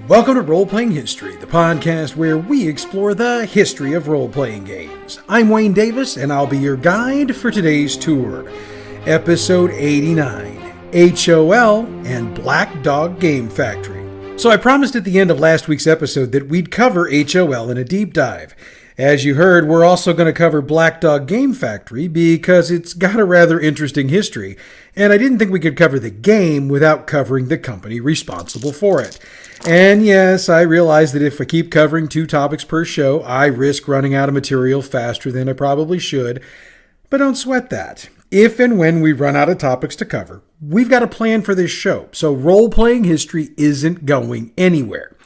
Welcome to Roleplaying History, the podcast where we explore the history of role-playing games. I'm Wayne Davis, and I'll be your guide for today's tour. Episode 89, HoL and Black Dog Game Factory. So I promised at the end of last week's episode that we'd cover HoL in a deep dive. As you heard, we're also going to cover Black Dog Game Factory because it's got a rather interesting history, and I didn't think we could cover the game without covering the company responsible for it. And yes, I realize that if I keep covering 2 topics per show, I risk running out of material faster than I probably should, but don't sweat that. If and when we run out of topics to cover, we've got a plan for this show, so role-playing history isn't going anywhere.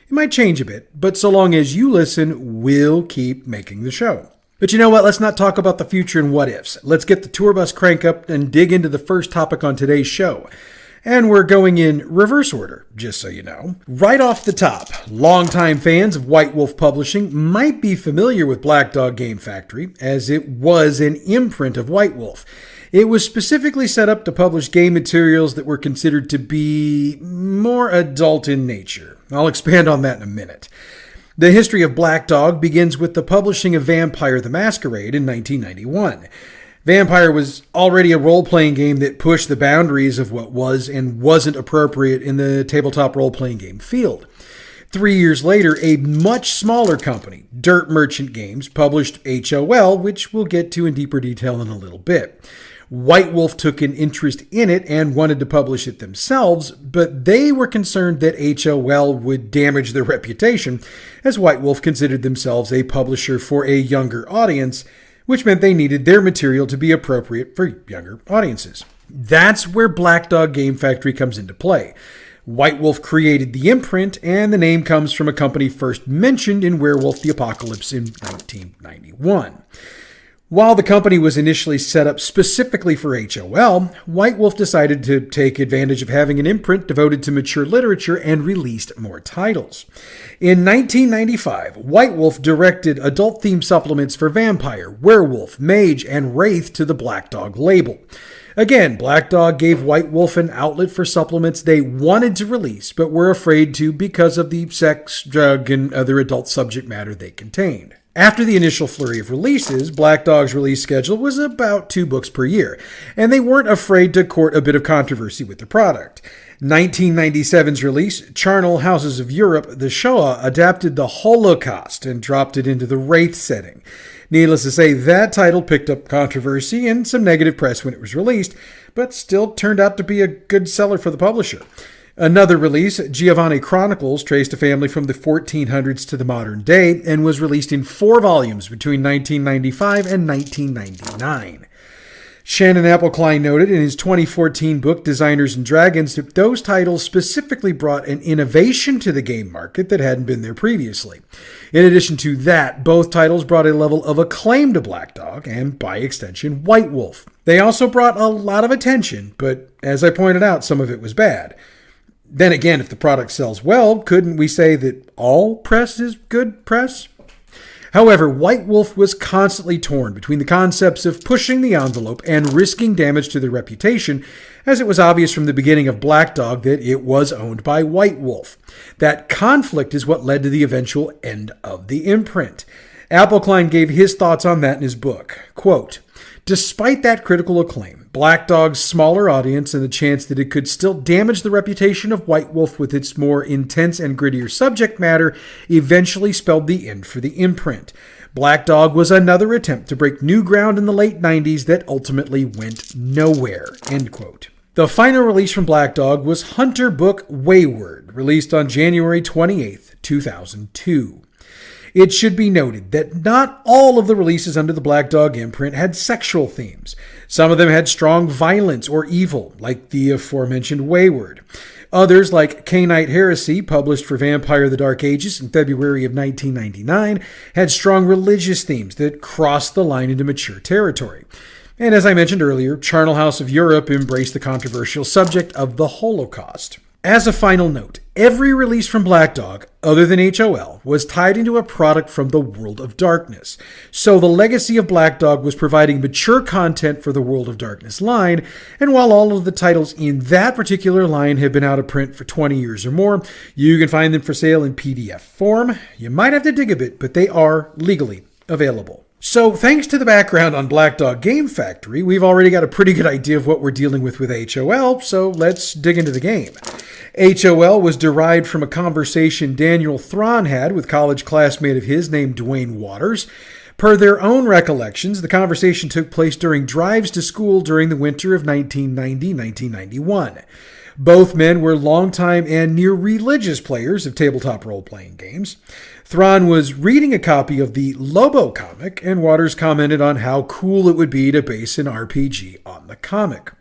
It might change a bit, but so long as you listen, we'll keep making the show. But you know what? Let's not talk about the future and what-ifs. Let's get the tour bus crank up and dig into the first topic on today's show. And we're going in reverse order, just so you know. Right off the top, longtime fans of White Wolf Publishing might be familiar with Black Dog Game Factory, as it was an imprint of White Wolf. It was specifically set up to publish game materials that were considered to be more adult in nature. I'll expand on that in a minute. The history of Black Dog begins with the publishing of Vampire the Masquerade in 1991. Vampire was already a role-playing game that pushed the boundaries of what was and wasn't appropriate in the tabletop role-playing game field. 3 years later, a much smaller company, Dirt Merchant Games, published HoL, which we'll get to in deeper detail in a little bit. White Wolf took an interest in it and wanted to publish it themselves, but they were concerned that HoL would damage their reputation, as White Wolf considered themselves a publisher for a younger audience, which meant they needed their material to be appropriate for younger audiences. That's where Black Dog Game Factory comes into play. White Wolf created the imprint, and the name comes from a company first mentioned in Werewolf the Apocalypse in 1991. While the company was initially set up specifically for HoL, White Wolf decided to take advantage of having an imprint devoted to mature literature and released more titles. In 1995, White Wolf directed adult-themed supplements for Vampire, Werewolf, Mage, and Wraith to the Black Dog label. Again, Black Dog gave White Wolf an outlet for supplements they wanted to release, but were afraid to because of the sex, drug, and other adult subject matter they contained. After the initial flurry of releases, Black Dog's release schedule was about 2 books per year, and they weren't afraid to court a bit of controversy with the product. 1997's release, Charnel Houses of Europe, the Shoah, adapted the Holocaust and dropped it into the Wraith setting. Needless to say, that title picked up controversy and some negative press when it was released, but still turned out to be a good seller for the publisher. Another release, Giovanni Chronicles, traced a family from the 1400s to the modern day and was released in 4 volumes between 1995 and 1999. Shannon Appelcline noted in his 2014 book, Designers and Dragons, that those titles specifically brought an innovation to the game market that hadn't been there previously. In addition to that, both titles brought a level of acclaim to Black Dog and, by extension, White Wolf. They also brought a lot of attention, but as I pointed out, some of it was bad. Then again, if the product sells well, couldn't we say that all press is good press? However, White Wolf was constantly torn between the concepts of pushing the envelope and risking damage to their reputation, as it was obvious from the beginning of Black Dog that it was owned by White Wolf. That conflict is what led to the eventual end of the imprint. Appelcline gave his thoughts on that in his book. Quote, "Despite that critical acclaim, Black Dog's smaller audience and the chance that it could still damage the reputation of White Wolf with its more intense and grittier subject matter eventually spelled the end for the imprint. Black Dog was another attempt to break new ground in the late 90s that ultimately went nowhere." End quote. The final release from Black Dog was Hunter Book Wayward, released on January 28, 2002. It should be noted that not all of the releases under the Black Dog imprint had sexual themes. Some of them had strong violence or evil, like the aforementioned Wayward. Others, like Cainite Heresy, published for Vampire the Dark Ages in February of 1999, had strong religious themes that crossed the line into mature territory. And as I mentioned earlier, Charnel House of Europe embraced the controversial subject of the Holocaust. As a final note, Every release from Black Dog, other than HoL, was tied into a product from the World of Darkness. So the legacy of Black Dog was providing mature content for the World of Darkness line, and while all of the titles in that particular line have been out of print for 20 years or more, you can find them for sale in PDF form. You might have to dig a bit, but they are legally available. So thanks to the background on Black Dog Game Factory, we've already got a pretty good idea of what we're dealing with HoL, so let's dig into the game. HoL was derived from a conversation Daniel Thrawn had with college classmate of his named Dwayne Waters. Per their own recollections, the conversation took place during drives to school during the winter of 1990-1991. Both men were longtime and near religious players of tabletop role-playing games. Thrawn was reading a copy of the Lobo comic, and Waters commented on how cool it would be to base an RPG on the comic.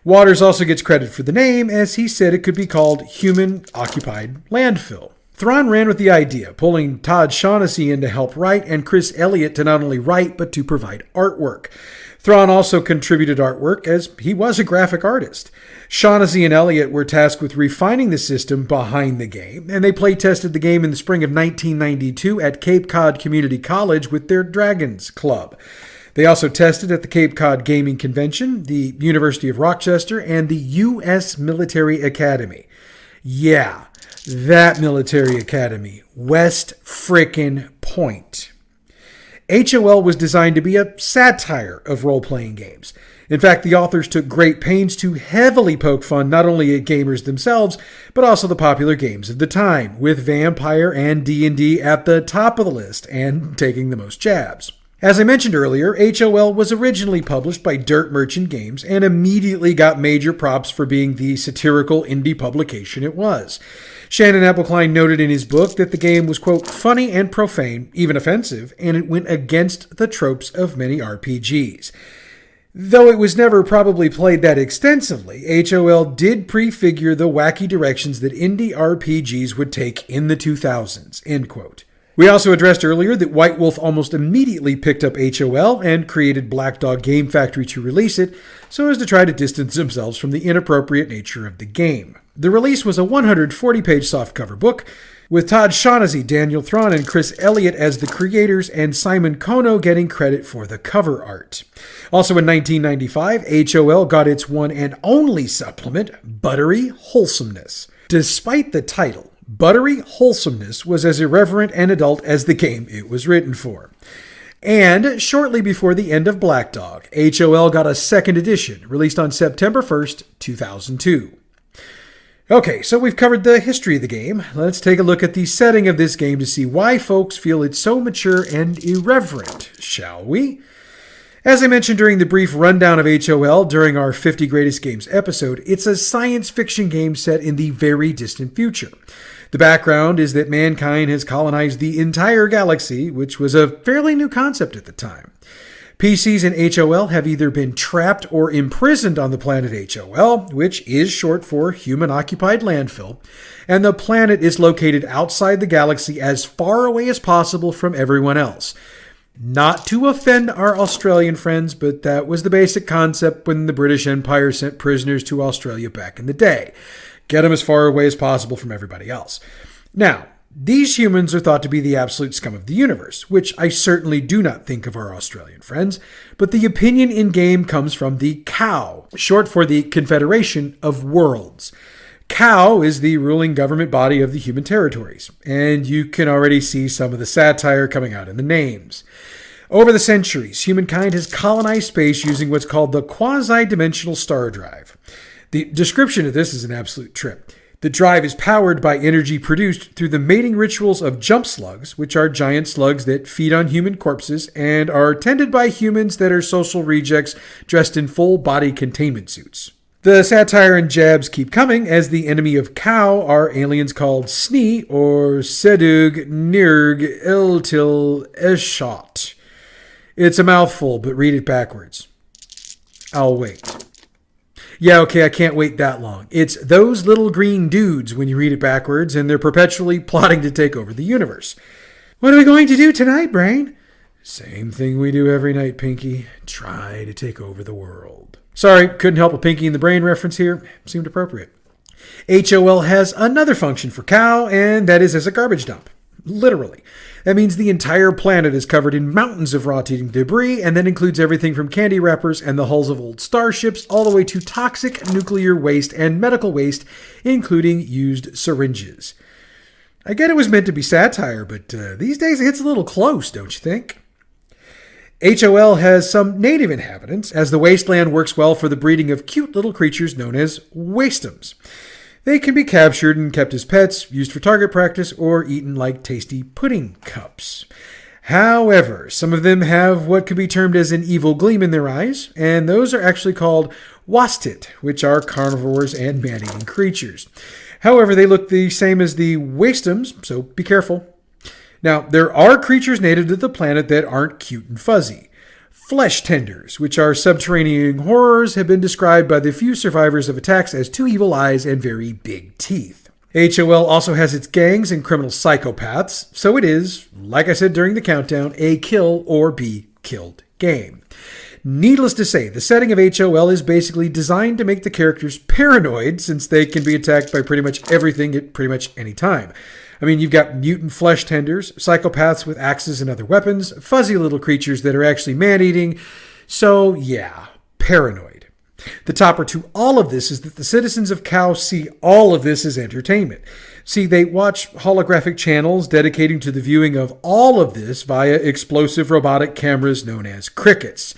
Waters also gets credit for the name, as he said it could be called Human-Occupied Landfill. Thrawn ran with the idea, pulling Todd Shaughnessy in to help write and Chris Elliott to not only write, but to provide artwork. Thrawn also contributed artwork, as he was a graphic artist. Shaughnessy and Elliott were tasked with refining the system behind the game, and they play-tested the game in the spring of 1992 at Cape Cod Community College with their Dragons Club. They also tested at the Cape Cod Gaming Convention, the University of Rochester, and the U.S. Military Academy. Yeah, that military academy, West Frickin' Point. HoL was designed to be a satire of role-playing games. In fact, the authors took great pains to heavily poke fun not only at gamers themselves, but also the popular games of the time, with Vampire and D&D at the top of the list and taking the most jabs. As I mentioned earlier, HoL was originally published by Dirt Merchant Games and immediately got major props for being the satirical indie publication it was. Shannon Appelcline noted in his book that the game was, quote, funny and profane, even offensive, and it went against the tropes of many RPGs. Though it was never probably played that extensively, HoL did prefigure the wacky directions that indie RPGs would take in the 2000s, end quote. We also addressed earlier that White Wolf almost immediately picked up HoL and created Black Dog Game Factory to release it, so as to try to distance themselves from the inappropriate nature of the game. The release was a 140-page softcover book, with Todd Shaughnessy, Daniel Thrawn, and Chris Elliott as the creators, and Simon Kono getting credit for the cover art. Also in 1995, HoL got its one and only supplement, Buttery Wholesomeness. Despite the title, Buttery Wholesomeness was as irreverent and adult as the game it was written for. And shortly before the end of Black Dog, HoL got a second edition, released on September 1st, 2002. Okay, so we've covered the history of the game. Let's take a look at the setting of this game to see why folks feel it's so mature and irreverent, shall we? As I mentioned during the brief rundown of HoL during our 50 Greatest Games episode, it's a science fiction game set in the very distant future. The background is that mankind has colonized the entire galaxy, which was a fairly new concept at the time. PCs in HoL have either been trapped or imprisoned on the planet HoL, which is short for Human-Occupied Landfill, and the planet is located outside the galaxy as far away as possible from everyone else. Not to offend our Australian friends, but that was the basic concept when the British Empire sent prisoners to Australia back in the day. Get them as far away as possible from everybody else. Now, these humans are thought to be the absolute scum of the universe, which I certainly do not think of our Australian friends, but the opinion in-game comes from the COW, short for the Confederation of Worlds. COW is the ruling government body of the human territories, and you can already see some of the satire coming out in the names. Over the centuries, humankind has colonized space using what's called the quasi-dimensional star drive. The description of this is an absolute trip. The drive is powered by energy produced through the mating rituals of jump slugs, which are giant slugs that feed on human corpses and are tended by humans that are social rejects dressed in full body containment suits. The satire and jabs keep coming, as the enemy of Cow are aliens called Snee or Sedug Nirg Eltil Eshot. It's a mouthful, but read it backwards. I'll wait. Yeah, okay, I can't wait that long. It's those little green dudes when you read it backwards, and they're perpetually plotting to take over the universe. What are we going to do tonight, Brain? Same thing we do every night, Pinky. Try to take over the world. Sorry, couldn't help a Pinky in the Brain reference here. Seemed appropriate. HOL has another function for cow, and that is as a garbage dump. Literally. That means the entire planet is covered in mountains of rotating debris, and that includes everything from candy wrappers and the hulls of old starships all the way to toxic nuclear waste and medical waste, including used syringes. I get it was meant to be satire, but these days it hits a little close, don't you think? HOL has some native inhabitants, as the wasteland works well for the breeding of cute little creatures known as wasteums. They can be captured and kept as pets, used for target practice, or eaten like tasty pudding cups. However, some of them have what could be termed as an evil gleam in their eyes, and those are actually called wastit, which are carnivores and man-eating creatures. However, they look the same as the wasteums, so be careful. Now, there are creatures native to the planet that aren't cute and fuzzy. Flesh tenders, which are subterranean horrors, have been described by the few survivors of attacks as two evil eyes and very big teeth. HOL also has its gangs and criminal psychopaths, so it is, like I said during the countdown, a kill or be killed game. Needless to say, the setting of HOL is basically designed to make the characters paranoid, since they can be attacked by pretty much everything at pretty much any time. I mean, you've got mutant flesh tenders, psychopaths with axes and other weapons, fuzzy little creatures that are actually man-eating. So, yeah, paranoid. The topper to all of this is that the citizens of Cow see all of this as entertainment. See, they watch holographic channels dedicating to the viewing of all of this via explosive robotic cameras known as crickets.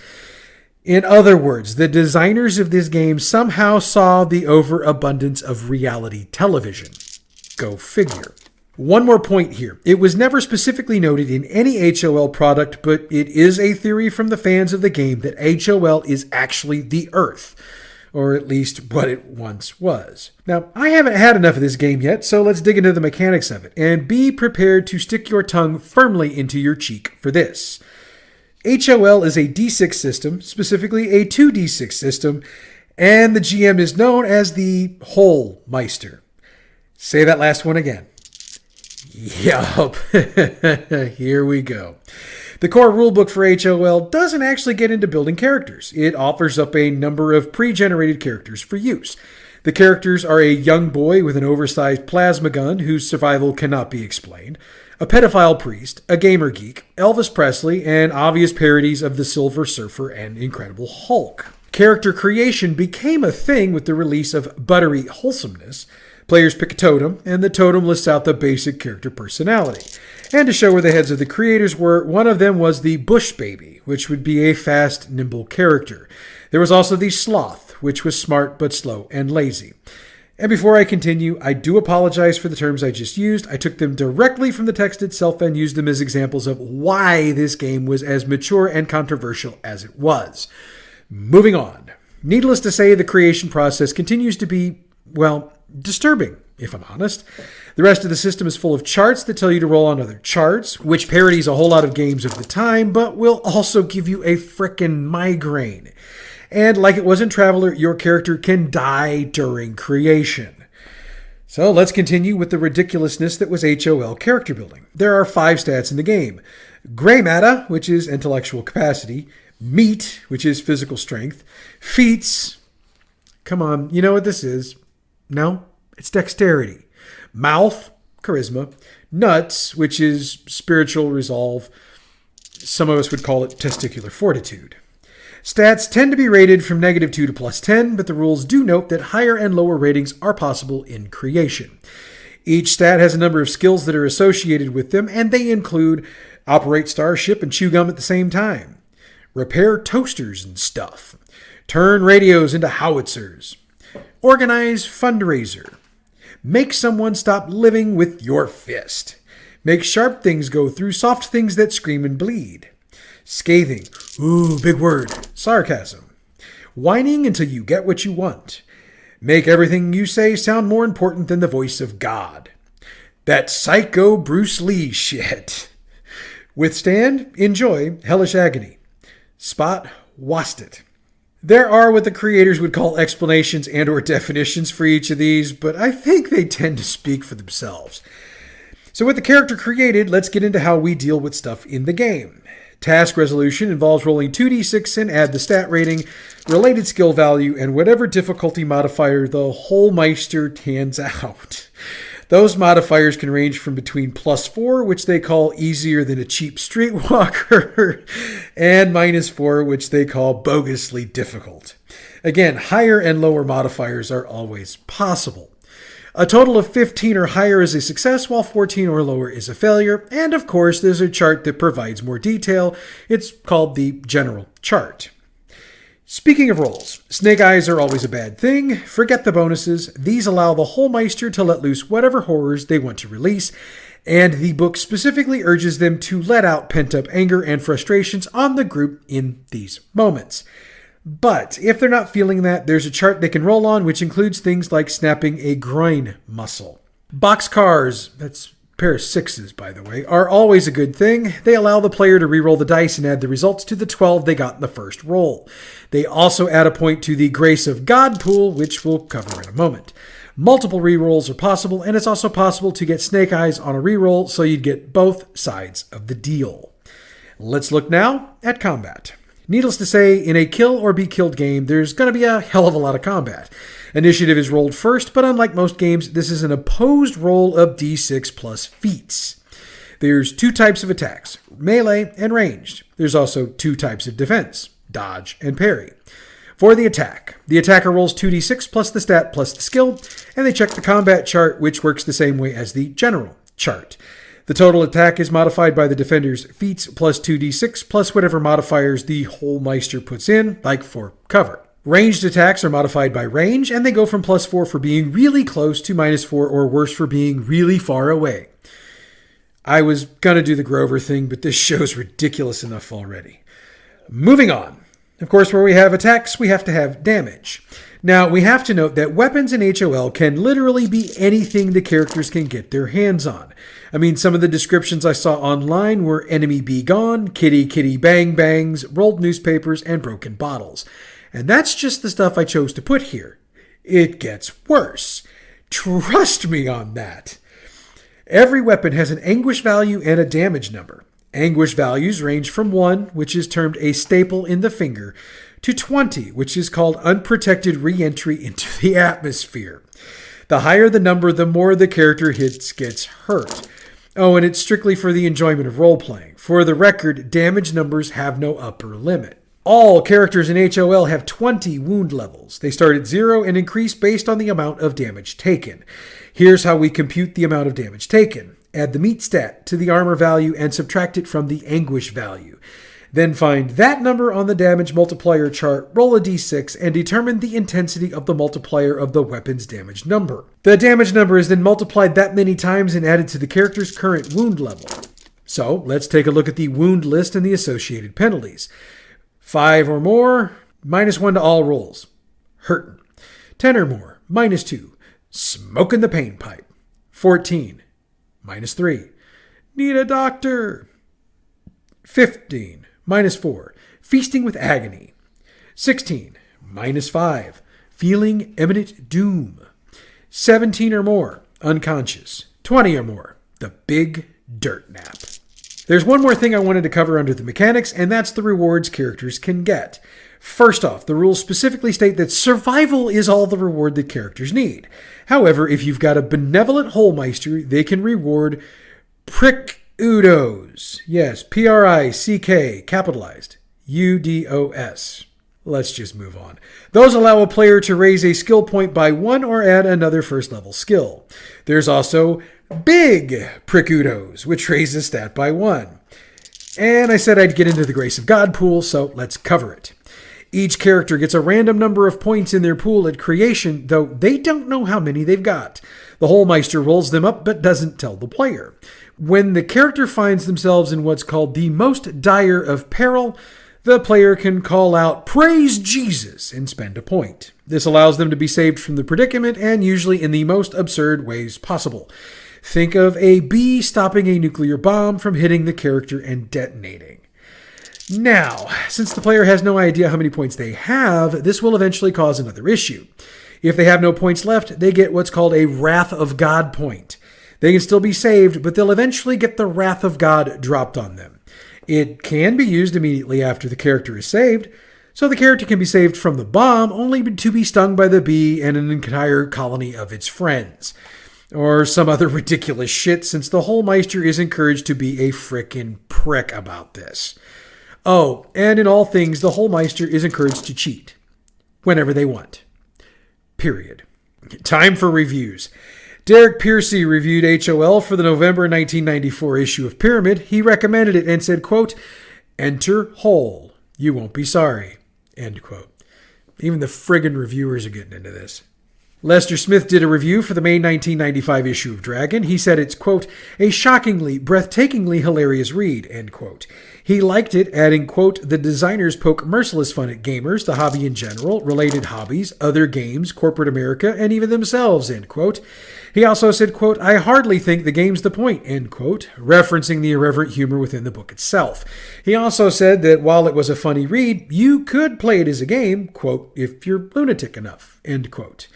In other words, the designers of this game somehow saw the overabundance of reality television. Go figure. One more point here. It was never specifically noted in any HOL product, but it is a theory from the fans of the game that HOL is actually the Earth, or at least what it once was. Now, I haven't had enough of this game yet, so let's dig into the mechanics of it, and be prepared to stick your tongue firmly into your cheek for this. HOL is a D6 system, specifically a 2D6 system, and the GM is known as the HoL Meister. Say that last one again. Yup. Here we go. The core rulebook for HOL doesn't actually get into building characters. It offers up a number of pre-generated characters for use. The characters are a young boy with an oversized plasma gun whose survival cannot be explained, a pedophile priest, a gamer geek, Elvis Presley, and obvious parodies of the Silver Surfer and Incredible Hulk. Character creation became a thing with the release of Buttery Wholesomeness. Players pick a totem, and the totem lists out the basic character personality. And to show where the heads of the creators were, one of them was the Bush Baby, which would be a fast, nimble character. There was also the Sloth, which was smart but slow and lazy. And before I continue, I do apologize for the terms I just used. I took them directly from the text itself and used them as examples of why this game was as mature and controversial as it was. Moving on. Needless to say, the creation process continues to be, well, disturbing, if I'm honest. The rest of the system is full of charts that tell you to roll on other charts, which parodies a whole lot of games of the time, but will also give you a frickin' migraine. And like it was in Traveler, your character can die during creation. So let's continue with the ridiculousness that was HOL character building. There are 5 stats in the game. Gray matter, which is intellectual capacity. Meat, which is physical strength. Feats. Come on, you know what this is. No, it's dexterity. Mouth, charisma. Nuts, which is spiritual resolve. Some of us would call it testicular fortitude. Stats tend to be rated from -2 to +10, but the rules do note that higher and lower ratings are possible in creation. Each stat has a number of skills that are associated with them, and they include operate starship and chew gum at the same time, repair toasters and stuff, turn radios into howitzers, organize fundraiser, make someone stop living with your fist, make sharp things go through soft things that scream and bleed, scathing, ooh, big word, sarcasm, whining until you get what you want, make everything you say sound more important than the voice of God, that psycho Bruce Lee shit, withstand, enjoy, hellish agony, spot, wastit. There are what the creators would call explanations and or definitions for each of these, but I think they tend to speak for themselves. So with the character created, let's get into how we deal with stuff in the game. Task resolution involves rolling 2d6 and add the stat rating, related skill value, and whatever difficulty modifier the Holmeister hands out. Those modifiers can range from between +4, which they call easier than a cheap streetwalker, and -4, which they call bogusly difficult. Again, higher and lower modifiers are always possible. A total of 15 or higher is a success, while 14 or lower is a failure. And of course, there's a chart that provides more detail. It's called the general chart. Speaking of rolls, snake eyes are always a bad thing. Forget the bonuses. These allow the Holmeister to let loose whatever horrors they want to release, and the book specifically urges them to let out pent-up anger and frustrations on the group in these moments. But if they're not feeling that, there's a chart they can roll on, which includes things like snapping a groin muscle. Boxcars, that's a pair of 6s, by the way, are always a good thing. They allow the player to re-roll the dice and add the results to the 12 they got in the first roll. They also add a point to the Grace of God pool, which we'll cover in a moment. Multiple re-rolls are possible, and it's also possible to get snake eyes on a re-roll, so you'd get both sides of the deal. Let's look now at combat. Needless to say, in a kill or be killed game, there's going to be a hell of a lot of combat. Initiative is rolled first, but unlike most games, this is an opposed roll of d6 plus feats. There's 2 types of attacks, melee and ranged. There's also 2 types of defense, dodge and parry. For the attack, the attacker rolls 2d6 plus the stat plus the skill, and they check the combat chart, which works the same way as the general chart. The total attack is modified by the defender's feats plus 2d6 plus whatever modifiers the Holmeister puts in, like for cover. Ranged attacks are modified by range, and they go from +4 for being really close to -4 or worse for being really far away. I was gonna do the Grover thing, but this show's ridiculous enough already. Moving on. Of course, where we have attacks, we have to have damage. Now, we have to note that weapons in HoL can literally be anything the characters can get their hands on. I mean, some of the descriptions I saw online were enemy be gone, kitty kitty bang bangs, rolled newspapers, and broken bottles. And that's just the stuff I chose to put here. It gets worse. Trust me on that. Every weapon has an anguish value and a damage number. Anguish values range from 1, which is termed a staple in the finger, to 20, which is called unprotected re-entry into the atmosphere. The higher the number, the more the character gets hurt. Oh, and it's strictly for the enjoyment of role-playing. For the record, damage numbers have no upper limit. All characters in HoL have 20 wound levels. They start at 0 and increase based on the amount of damage taken. Here's how we compute the amount of damage taken. Add the meat stat to the armor value and subtract it from the anguish value. Then find that number on the damage multiplier chart, roll a d6, and determine the intensity of the multiplier of the weapon's damage number. The damage number is then multiplied that many times and added to the character's current wound level. So, let's take a look at the wound list and the associated penalties. 5 or more, -1 to all rolls. Hurtin'. 10 or more, -2. Smoking the pain pipe. 14, -3. Need a doctor. 15, -4. Feasting with agony. 16, -5. Feeling imminent doom. 17 or more, unconscious. 20 or more, the big dirt nap. There's one more thing I wanted to cover under the mechanics, and that's the rewards characters can get. First off, the rules specifically state that survival is all the reward that characters need. However, if you've got a benevolent Holmeister, they can reward Prick-Udos. Yes, P-R-I-C-K, capitalized, U-D-O-S. Let's just move on. Those allow a player to raise a skill point by 1 or add another first level skill. There's also Big Prick-Udos, which raises stat by 1. And I said I'd get into the Grace of God pool, so let's cover it. Each character gets a random number of points in their pool at creation, though they don't know how many they've got. The Holmeister rolls them up but doesn't tell the player. When the character finds themselves in what's called the most dire of peril, the player can call out, "Praise Jesus," and spend a point. This allows them to be saved from the predicament, and usually in the most absurd ways possible. Think of a bee stopping a nuclear bomb from hitting the character and detonating. Now, since the player has no idea how many points they have, this will eventually cause another issue. If they have no points left, they get what's called a Wrath of God point. They can still be saved, but they'll eventually get the Wrath of God dropped on them. It can be used immediately after the character is saved, so the character can be saved from the bomb only to be stung by the bee and an entire colony of its friends. Or some other ridiculous shit, since the HoLmeister is encouraged to be a frickin' prick about this. Oh, and in all things, the HoLmeister is encouraged to cheat. Whenever they want. Period. Time for reviews. Derek Piercy reviewed HoL for the November 1994 issue of Pyramid. He recommended it and said, quote, "Enter HoL. You won't be sorry." End quote. Even the friggin' reviewers are getting into this. Lester Smith did a review for the May 1995 issue of Dragon. He said it's, quote, "a shockingly, breathtakingly hilarious read," end quote. He liked it, adding, quote, "the designers poke merciless fun at gamers, the hobby in general, related hobbies, other games, corporate America, and even themselves," end quote. He also said, quote, "I hardly think the game's the point," end quote, referencing the irreverent humor within the book itself. He also said that while it was a funny read, you could play it as a game, quote, "if you're lunatic enough," end quote.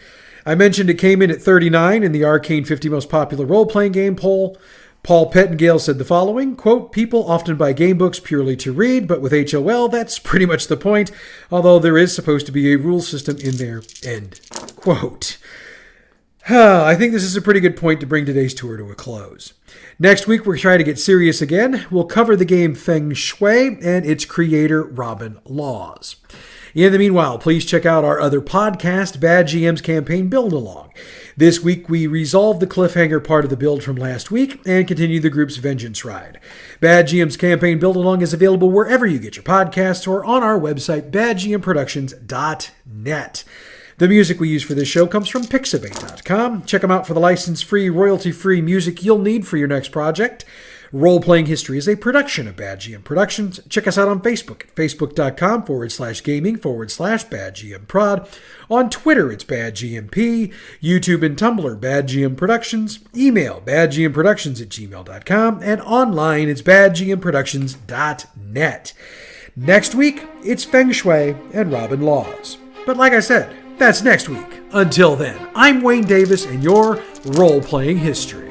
I mentioned it came in at 39 in the Arcane 50 Most Popular Role-Playing Game poll. Paul Pettengale said the following, quote, "People often buy game books purely to read, but with HoL, that's pretty much the point, although there is supposed to be a rule system in there," end quote. I think this is a pretty good point to bring today's tour to a close. Next week, we're trying to get serious again. We'll cover the game Feng Shui and its creator, Robin Laws. In the meanwhile, please check out our other podcast, Bad GM's Campaign Build Along. This week, we resolved the cliffhanger part of the build from last week and continue the group's vengeance ride. Bad GM's Campaign Build Along is available wherever you get your podcasts or on our website, badgmproductions.net. The music we use for this show comes from Pixabay.com. Check them out for the license-free, royalty-free music you'll need for your next project. Role-Playing History is a production of Bad GM Productions. Check us out on Facebook at facebook.com/gaming/badgmprod. On Twitter, it's badgmp. YouTube and Tumblr, Bad GM Productions. Email badgmproductions@gmail.com. And online, it's badgmproductions.net. Next week, it's Feng Shui and Robin Laws. But like I said, that's next week. Until then, I'm Wayne Davis, and your Role-Playing History.